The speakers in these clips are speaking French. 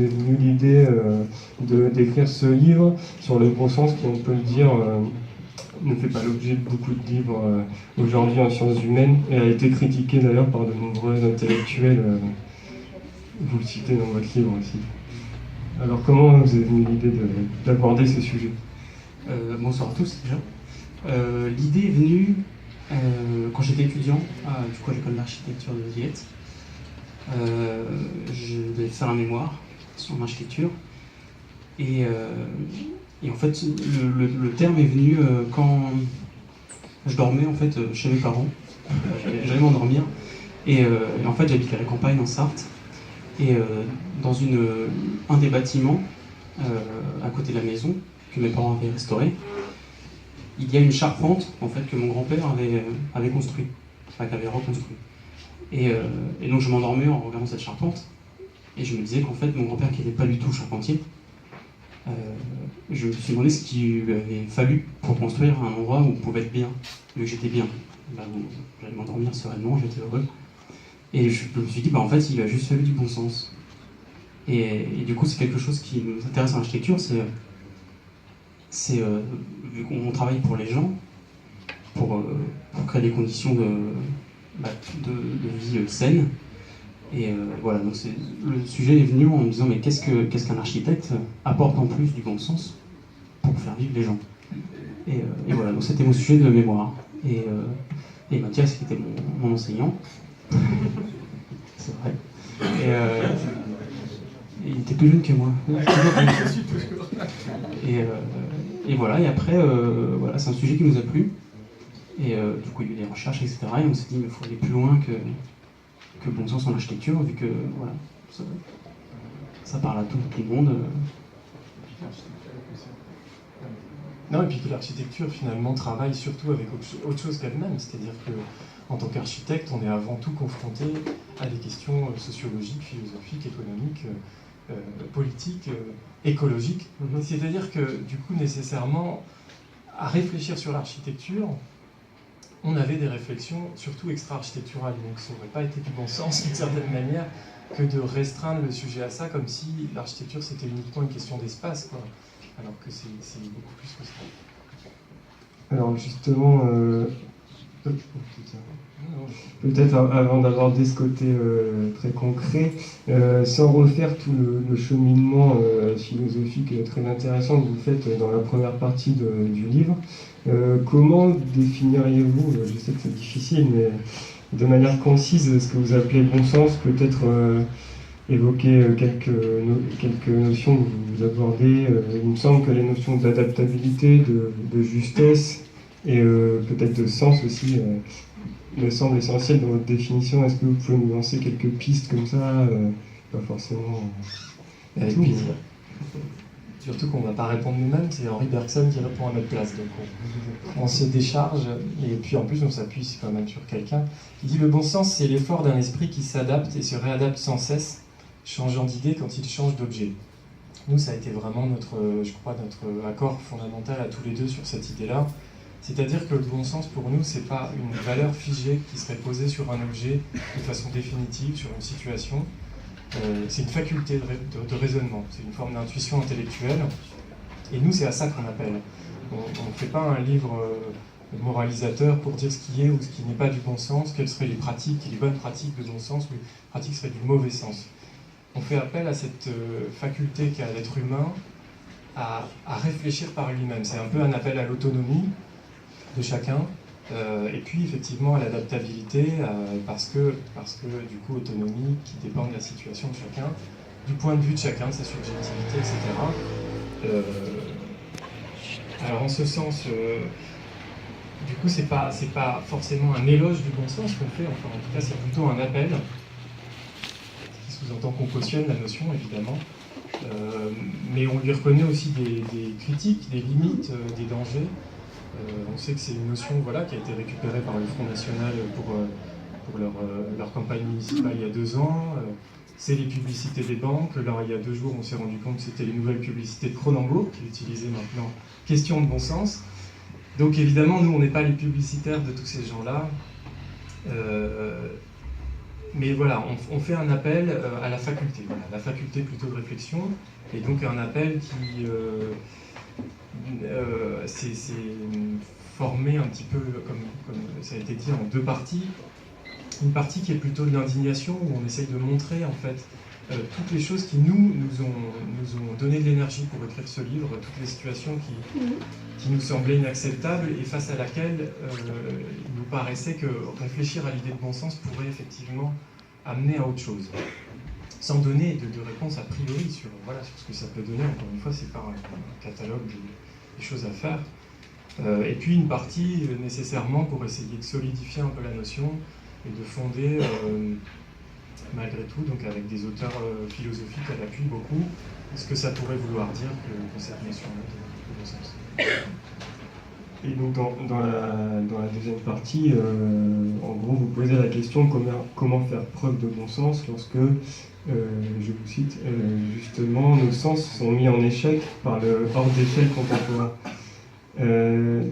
J'ai eu l'idée d'écrire ce livre sur le bon sens qui, on peut le dire, ne fait pas l'objet de beaucoup de livres aujourd'hui en sciences humaines et a été critiqué d'ailleurs par de nombreux intellectuels. Vous le citez dans votre livre aussi. Alors comment vous avez venu l'idée d'aborder ce sujet? Bonsoir à tous déjà. L'idée est venue quand j'étais étudiant à l'école d'architecture de Villette. Je devais faire un mémoire sur l'architecture et en fait le terme est venu quand je dormais en fait chez mes parents. J'allais m'endormir et en fait j'habite à la campagne en Sarthe et dans un des bâtiments à côté de la maison que mes parents avaient restauré, il y a une charpente en fait que mon grand-père avait construit, enfin qu'avait reconstruit. Et donc je m'endormais en regardant cette charpente et je me disais qu'en fait mon grand-père qui n'était pas du tout charpentier, je me suis demandé ce qu'il lui avait fallu pour construire un endroit où on pouvait être bien, vu que j'étais bien. J'allais m'endormir sereinement, j'étais heureux. Et je me suis dit, en fait, il a juste fallu du bon sens. Et du coup, c'est quelque chose qui nous intéresse en architecture, vu qu'on travaille pour les gens, pour créer des conditions de vie saines. Et voilà, donc le sujet est venu en me disant, mais qu'est-ce qu'un architecte apporte en plus du bon sens pour faire vivre les gens? Et voilà, donc c'était mon sujet de mémoire. Et Mathias, qui était mon enseignant, c'est vrai. Il était plus jeune que moi. Et voilà, et après, voilà, c'est un sujet qui nous a plu. Et du coup, il y a eu des recherches, etc. Et on s'est dit, mais il faut aller plus loin que bon sens en architecture, vu que voilà, ça parle à tout le monde. Non, et puis que l'architecture finalement travaille surtout avec autre chose qu'elle-même, c'est-à-dire que en tant qu'architecte, on est avant tout confronté à des questions sociologiques, philosophiques, économiques, politiques, écologiques. C'est-à-dire que du coup, nécessairement, à réfléchir sur l'architecture, on avait des réflexions surtout extra-architecturales, donc ça n'aurait pas été du bon sens d'une certaine manière que de restreindre le sujet à ça, comme si l'architecture c'était uniquement une question d'espace, quoi. Alors que c'est beaucoup plus que ça. Alors justement, peut-être avant d'aborder ce côté très concret, sans refaire tout le cheminement philosophique très intéressant que vous faites dans la première partie du livre, comment définiriez-vous, je sais que c'est difficile, mais de manière concise, ce que vous appelez bon sens, peut-être évoquer quelques notions que vous abordez. Il me semble que les notions d'adaptabilité, de justesse et peut-être de sens aussi me semblent essentielles dans votre définition. Est-ce que vous pouvez nous lancer quelques pistes comme ça pas forcément avec plaisir. Surtout qu'on ne va pas répondre nous-mêmes, c'est Henri Bergson qui répond à notre place. Donc on se décharge, et puis en plus on s'appuie quand même sur quelqu'un. Il dit: le bon sens, c'est l'effort d'un esprit qui s'adapte et se réadapte sans cesse, changeant d'idée quand il change d'objet. Nous, ça a été vraiment notre accord fondamental à tous les deux sur cette idée-là. C'est-à-dire que le bon sens, pour nous, c'est pas une valeur figée qui serait posée sur un objet de façon définitive, sur une situation. C'est une faculté de raisonnement, c'est une forme d'intuition intellectuelle. Et nous, c'est à ça qu'on appelle. On ne fait pas un livre moralisateur pour dire ce qui est ou ce qui n'est pas du bon sens, quelles seraient les bonnes pratiques de bon sens, ou les pratiques seraient du mauvais sens. On fait appel à cette faculté qu'a l'être humain à réfléchir par lui-même. C'est un peu un appel à l'autonomie de chacun, et puis effectivement à l'adaptabilité, parce que du coup autonomie qui dépend de la situation de chacun, du point de vue de chacun, de sa subjectivité, etc. Alors en ce sens, du coup c'est pas forcément un éloge du bon sens qu'on fait, enfin en tout cas c'est plutôt un appel, qui sous-entend qu'on cautionne la notion évidemment, mais on lui reconnaît aussi des critiques, des limites, des dangers. On sait que c'est une notion qui a été récupérée par le Front National pour leur campagne municipale il y a 2 ans. C'est les publicités des banques. Alors, il y a 2 jours, on s'est rendu compte que c'était les nouvelles publicités de Cronenbourg qui utilisaient maintenant question de bon sens. Donc évidemment, nous, on n'est pas les publicitaires de tous ces gens-là. mais voilà, on fait un appel à la faculté, voilà, la faculté plutôt de réflexion, et donc un appel qui c'est formé un petit peu, comme ça a été dit, en deux parties. Une partie qui est plutôt de l'indignation, où on essaye de montrer en fait toutes les choses qui nous ont donné de l'énergie pour écrire ce livre, toutes les situations qui nous semblaient inacceptables et face à laquelle il nous paraissait que réfléchir à l'idée de bon sens pourrait effectivement amener à autre chose. Sans donner de réponse a priori sur ce que ça peut donner, encore une fois, c'est pas un catalogue des choses à faire. Et puis une partie nécessairement pour essayer de solidifier un peu la notion et de fonder, malgré tout, donc avec des auteurs philosophiques à l'appui beaucoup, ce que ça pourrait vouloir dire que cette notion-là de bon sens. Et donc dans la deuxième partie, en gros, vous posez la question comment faire preuve de bon sens lorsque, je vous cite, justement, nos sens sont mis en échec par le hors d'échelle contemporain.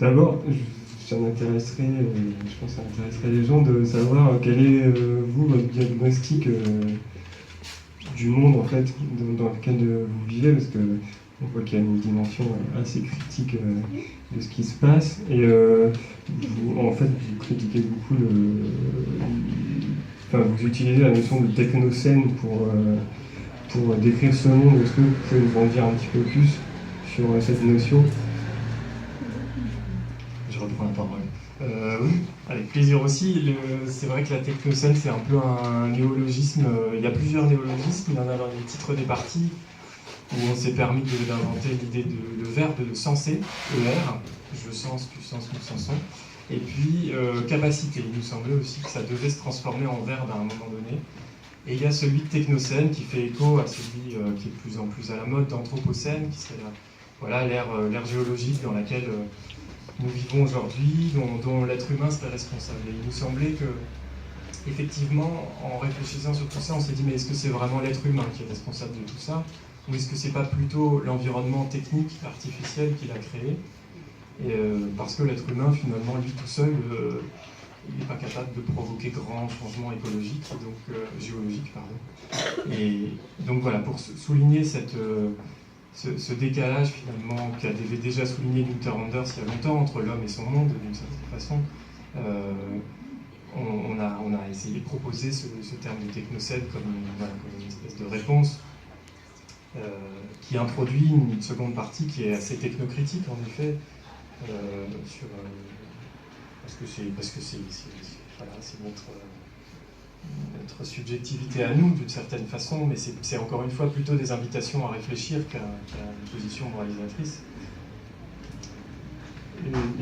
D'abord, ça m'intéresserait, je pense que ça intéresserait les gens de savoir quel est, vous, votre diagnostic du monde, en fait, dans lequel vous vivez, parce que on voit qu'il y a une dimension assez critique de ce qui se passe, et en fait, vous critiquez beaucoup vous utilisez la notion de technocène pour décrire ce monde. Est-ce que vous pouvez nous en dire un petit peu plus sur cette notion ? Je reprends la parole. Oui, avec plaisir aussi. C'est vrai que la technocène, c'est un peu un néologisme. Il y a plusieurs néologismes. Il y en a dans les titres des parties où on s'est permis d'inventer l'idée le verbe de senser, ER, je sens, tu sens, nous sensons. Et puis capacité. Il nous semblait aussi que ça devait se transformer en verbe à un moment donné. Et il y a celui de technocène qui fait écho à celui qui est de plus en plus à la mode d'anthropocène, qui serait l'ère géologique dans laquelle nous vivons aujourd'hui, dont l'être humain serait responsable. Et il nous semblait que, effectivement, en réfléchissant sur tout ça, on s'est dit, mais est-ce que c'est vraiment l'être humain qui est responsable de tout ça ? Ou est-ce que c'est pas plutôt l'environnement technique, artificiel qu'il a créé ? Parce que l'être humain, finalement, lui tout seul, il n'est pas capable de provoquer grand changement écologique, donc géologique, pardon. Et donc voilà, pour souligner ce décalage finalement qu'avait déjà souligné Günther Anders il y a longtemps entre l'homme et son monde, d'une certaine façon, on a essayé de proposer ce terme de technocène comme une espèce de réponse qui introduit une seconde partie qui est assez technocritique en effet, parce que c'est notre subjectivité à nous d'une certaine façon, mais c'est encore une fois plutôt des invitations à réfléchir qu'à une position moralisatrice.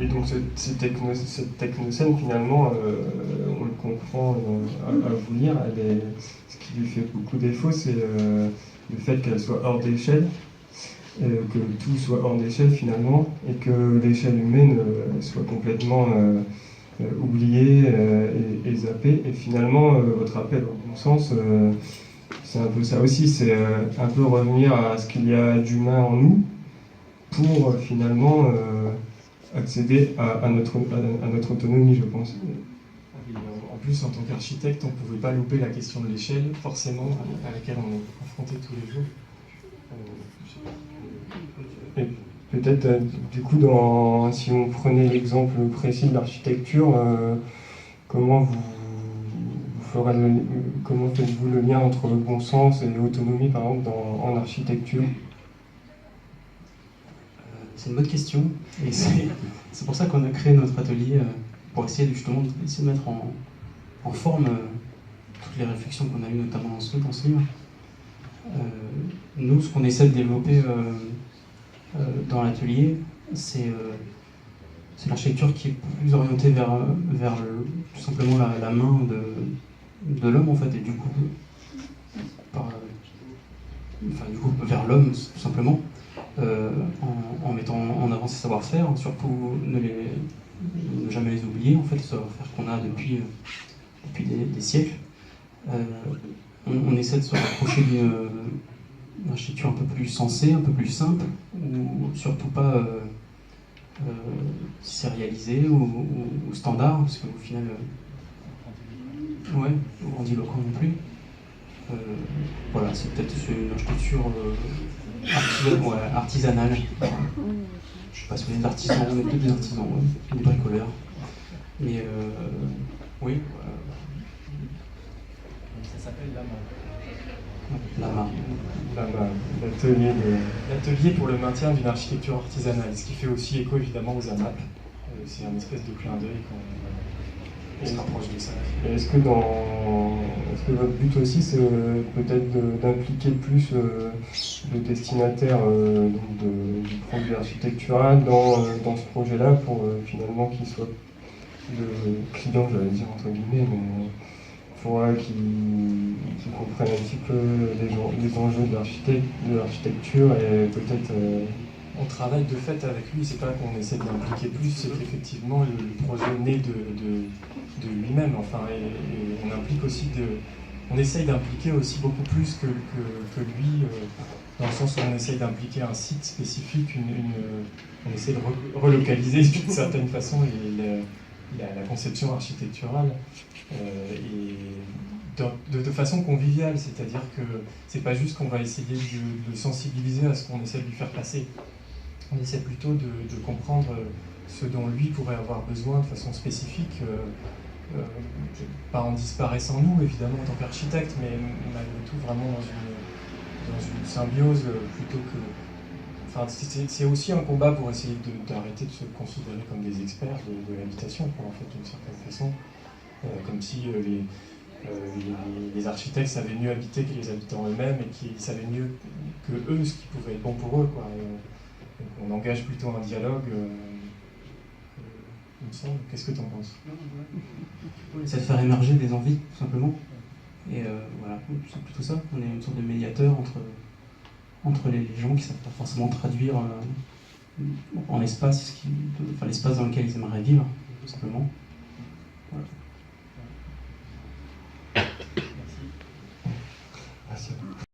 Et donc cette technocène, finalement, on le comprend à vous lire, ce qui lui fait beaucoup défaut, c'est le fait qu'elle soit hors d'échelle, que tout soit hors d'échelle finalement, et que l'échelle humaine soit complètement oubliée et zappée. Et finalement, votre appel au bon sens, c'est un peu ça aussi, c'est un peu revenir à ce qu'il y a d'humain en nous pour finalement accéder à notre autonomie, je pense. En plus, en tant qu'architecte, on ne pouvait pas louper la question de l'échelle, forcément, à laquelle on est confronté tous les jours. Et peut-être, du coup, si on prenait l'exemple précis de l'architecture, comment faites-vous le lien entre le bon sens et l'autonomie, par exemple, en architecture ? C'est une bonne question, et c'est pour ça qu'on a créé notre atelier, pour essayer justement de mettre en forme toutes les réflexions qu'on a eues, notamment dans ce livre. Nous, ce qu'on essaie de développer dans l'atelier, c'est l'architecture qui est plus orientée vers tout simplement la main de l'homme, en fait, et du coup, vers l'homme, tout simplement, en mettant en avant ses savoir-faire, surtout ne jamais les oublier, en fait, les savoir-faire qu'on a depuis des siècles. On essaie de se rapprocher d'une architecture un peu plus sensée, un peu plus simple, ou surtout pas sérialisée ou standard, parce qu'au final, Ouais, grandiloquent non plus. Voilà, c'est peut-être une architecture artisanale. Je suis passionné d'artisans, on est tous des artisans, ouais, des bricoleurs. Mais oui. Ça s'appelle Lama. Lama, l'atelier pour le maintien d'une architecture artisanale, ce qui fait aussi écho évidemment aux AMAP. C'est un espèce de clin d'œil quand on se rapproche de ça. Et est-ce que votre but aussi, c'est peut-être d'impliquer plus le destinataire du produit architectural dans ce projet-là pour finalement qu'il soit le client, j'allais dire entre guillemets, mais pour qu'il comprenne un petit peu les enjeux de l'architecture et peut-être... On travaille de fait avec lui, c'est pas qu'on essaie de l'impliquer plus, c'est qu'effectivement le projet naît de lui-même, enfin, et on implique aussi on essaye d'impliquer aussi beaucoup plus que lui, dans le sens où on essaye d'impliquer un site spécifique, on essaie de relocaliser d'une certaine façon la conception architecturale, et de façon conviviale, c'est-à-dire que c'est pas juste qu'on va essayer de le sensibiliser à ce qu'on essaie de lui faire passer. On essaie plutôt de comprendre ce dont lui pourrait avoir besoin de façon spécifique, pas en disparaissant nous, évidemment, en tant qu'architecte, mais malgré tout vraiment dans une symbiose plutôt que... Enfin, c'est aussi un combat pour essayer d'arrêter de se considérer comme des experts de l'habitation, en fait, d'une certaine façon, comme si les architectes savaient mieux habiter que les habitants eux-mêmes et qu'ils savaient mieux que eux ce qui pouvait être bon pour eux, quoi. On engage plutôt un dialogue, il me semble. Qu'est-ce que tu en penses? C'est de faire émerger des envies, tout simplement. Et voilà, c'est plutôt ça. On est une sorte de médiateur entre les gens qui ne savent pas forcément traduire en espace, l'espace dans lequel ils aimeraient vivre, tout simplement. Voilà.